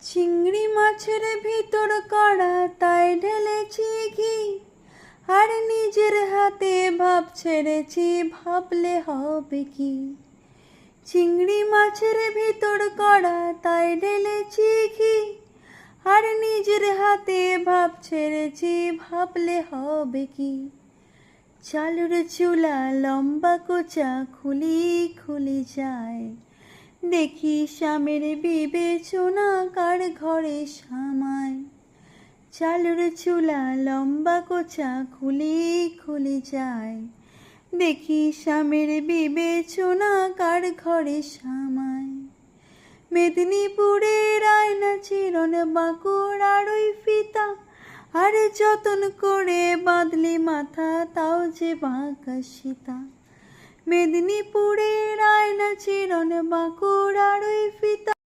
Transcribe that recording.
চিংড়ি মাছের ভিতর কড়া তাই ঢেলেছি ঘি, আর নিজের হাতে ভাব ছেড়েছি, ভাবলে হবে কি। চিংড়ি মাছের ভিতর কড়া তাই ঢেলেছি ঘি, আর নিজের হাতে ভাব ছেড়েছি, ভাবলে হবে কি। চালুর চুলা লম্বা কোচা খুলি খুলি যায়, দেখি স্বামীর বিবেচনা কার ঘরে সামায়। চালুর চুলা লম্বা কোচা খুলি খুলি যায়, দেখি স্বামীর বিবেচনা কার ঘরে সামায়। মেদিনীপুরের আয়না চিরন বাঁকুড়ার ওই ফিতা, আর যতন করে বাঁধলি মাথা তাও যে বাঁকা সীতা। মেদিনীপুরের আয়না চিরন বাঁকুড়ার ওই ফিতা,